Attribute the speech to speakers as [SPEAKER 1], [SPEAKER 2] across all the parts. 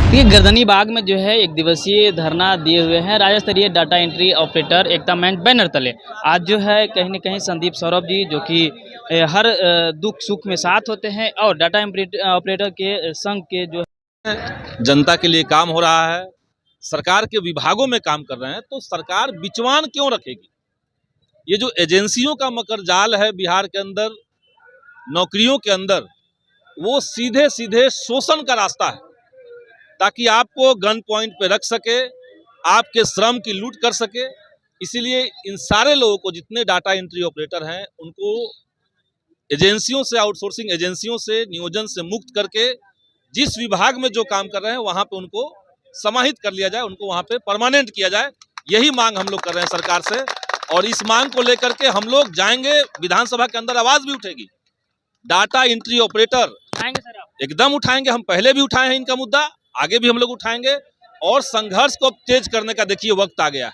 [SPEAKER 1] देखिए गर्दनी बाग में जो है एक दिवसीय धरना दिए हुए हैं राज्य स्तरीय डाटा एंट्री ऑपरेटर एकता मंच बैनर तले। आज जो है कहीं न कहीं संदीप सौरभ जी जो कि हर दुख सुख में साथ होते हैं और डाटा ऑपरेटर के संघ के जो
[SPEAKER 2] जनता के लिए काम हो रहा है, सरकार के विभागों में काम कर रहे हैं, तो सरकार बिचवान क्यों रखेगी। ये जो एजेंसियों का मकर जाल है बिहार के अंदर, नौकरियों के अंदर, वो सीधे सीधे शोषण का रास्ता है, ताकि आपको गन पॉइंट पे रख सके, आपके श्रम की लूट कर सके। इसीलिए इन सारे लोगों को, जितने डाटा एंट्री ऑपरेटर हैं, उनको एजेंसियों से, आउटसोर्सिंग एजेंसियों से, नियोजन से मुक्त करके जिस विभाग में जो काम कर रहे हैं वहां पे उनको समाहित कर लिया जाए, उनको वहां पे परमानेंट किया जाए। यही मांग हम लोग कर रहे हैं सरकार से, और इस मांग को लेकर के हम लोग जाएंगे विधानसभा के अंदर, आवाज भी उठेगी। डाटा एंट्री ऑपरेटर
[SPEAKER 1] उठाएंगे सर आप?
[SPEAKER 2] एकदम उठाएंगे, हम पहले भी उठाए हैं इनका मुद्दा, आगे भी हम लोग उठाएंगे। और संघर्ष को तेज करने का देखिए वक्त आ गया है।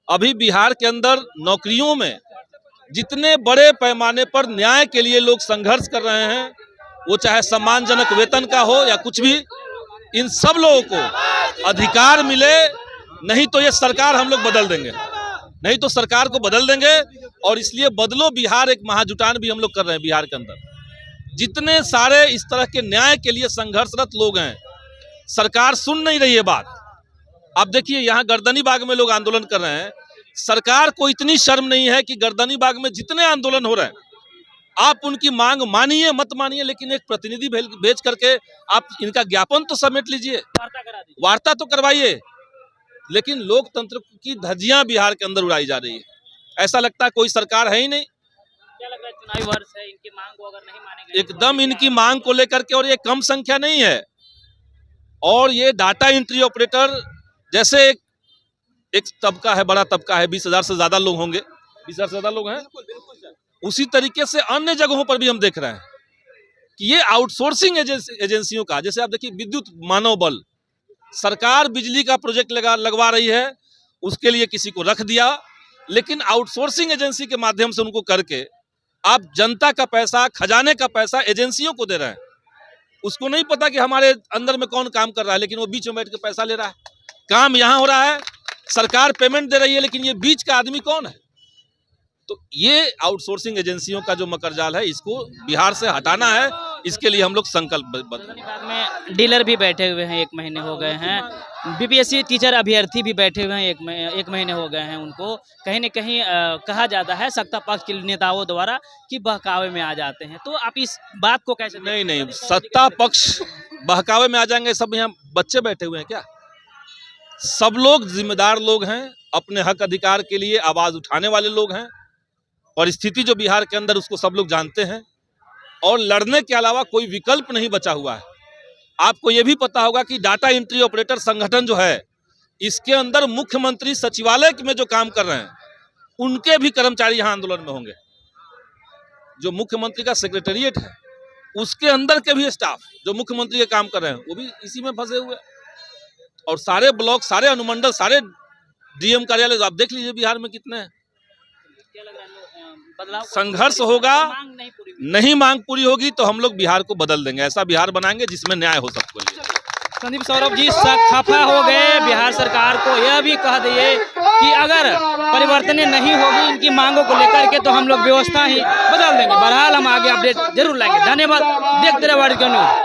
[SPEAKER 2] अभी बिहार के अंदर नौकरियों में जितने बड़े पैमाने पर न्याय के लिए लोग संघर्ष कर रहे हैं, वो चाहे सम्मानजनक वेतन का हो या कुछ भी, इन सब लोगों को अधिकार मिले, नहीं तो ये सरकार हम लोग बदल देंगे, नहीं तो सरकार को बदल देंगे। और इसलिए बदलो बिहार एक महाजुटान भी हम लोग कर रहे हैं बिहार के अंदर। जितने सारे इस तरह के न्याय के लिए संघर्षरत लोग हैं, सरकार सुन नहीं रही है बात। अब देखिए यहाँ गर्दनी बाग में लोग आंदोलन कर रहे हैं, सरकार को इतनी शर्म नहीं है कि गर्दनी बाग में जितने आंदोलन हो रहे हैं, आप उनकी मांग मानिए मत मानिए, लेकिन एक प्रतिनिधि भेज करके आप इनका ज्ञापन तो समेट लीजिए,
[SPEAKER 1] वार्ता करा दीजिए,
[SPEAKER 2] वार्ता तो करवाइए। लेकिन लोकतंत्र की धज्जियां बिहार के अंदर उड़ाई जा रही है। ऐसा लगता है कोई सरकार है ही नहीं।
[SPEAKER 1] क्या लग रहा है चुनावी वर्ष है, इनकी मांग को अगर नहीं मानेंगे
[SPEAKER 2] एकदम इनकी मांग को लेकर के, और ये कम संख्या नहीं है। और ये डाटा एंट्री ऑपरेटर जैसे एक तबका है, बड़ा तबका है, 20,000 से ज्यादा लोग होंगे, 20,000 से ज्यादा लोग हैं। उसी तरीके से अन्य जगहों पर भी हम देख रहे हैं कि ये आउटसोर्सिंग एजेंसियों का, जैसे आप देखिए विद्युत मानव बल, सरकार बिजली का प्रोजेक्ट लगवा रही है, उसके लिए किसी को रख दिया, लेकिन आउटसोर्सिंग एजेंसी के माध्यम से उनको करके आप जनता का पैसा, खजाने का पैसा एजेंसियों को दे रहे हैं। उसको नहीं पता कि हमारे अंदर में कौन काम कर रहा है, लेकिन वो बीच में बैठ के पैसा ले रहा है। काम यहाँ हो रहा है, सरकार पेमेंट दे रही है, लेकिन ये बीच का आदमी कौन है। तो ये आउटसोर्सिंग एजेंसियों का जो मकरजाल है, इसको बिहार से हटाना है। इसके लिए हम लोग संकल्पबद्ध हैं।
[SPEAKER 1] में डीलर भी बैठे हुए हैं, 1 महीने हो गए हैं, बीपीएससी टीचर अभ्यर्थी भी बैठे हुए हैं, 1 महीने हो गए हैं। उनको कहीं न कहीं कहा जाता है सत्ता पक्ष के नेताओं द्वारा कि बहकावे में आ जाते हैं। तो आप इस बात को कैसे?
[SPEAKER 2] नहीं, सत्ता पक्ष बहकावे में आ जाएंगे। सब यहाँ बच्चे बैठे हुए हैं क्या? सब लोग जिम्मेदार लोग हैं, अपने हक अधिकार के लिए आवाज उठाने वाले लोग हैं। परिस्थिति जो बिहार के अंदर, उसको सब लोग जानते हैं, और लड़ने के अलावा कोई विकल्प नहीं बचा हुआ है। आपको यह भी पता होगा कि डाटा एंट्री ऑपरेटर संगठन जो है, इसके अंदर मुख्यमंत्री सचिवालय में जो काम कर रहे हैं, उनके भी कर्मचारी यहाँ आंदोलन में होंगे। जो मुख्यमंत्री का सेक्रेटेरिएट है, उसके अंदर के भी स्टाफ जो मुख्यमंत्री के काम कर रहे हैं, वो भी इसी में फंसे हुए। और सारे ब्लॉक, सारे अनुमंडल, सारे डीएम कार्यालय आप देख लीजिए बिहार में कितने हैं। संघर्ष होगा, नहीं मांग पूरी होगी तो हम लोग बिहार को बदल देंगे। ऐसा बिहार बनाएंगे जिसमें न्याय हो सबको लिए।
[SPEAKER 1] संदीप सौरभ जी खफा हो गए बिहार सरकार को यह भी कह दिए कि अगर परिवर्तन नहीं होगी इनकी मांगों को लेकर के, तो हम लोग व्यवस्था ही बदल देंगे। बहरहाल हम आगे अपडेट जरूर लाएंगे। धन्यवाद। देखते रहे वर्ल्ड न्यूज।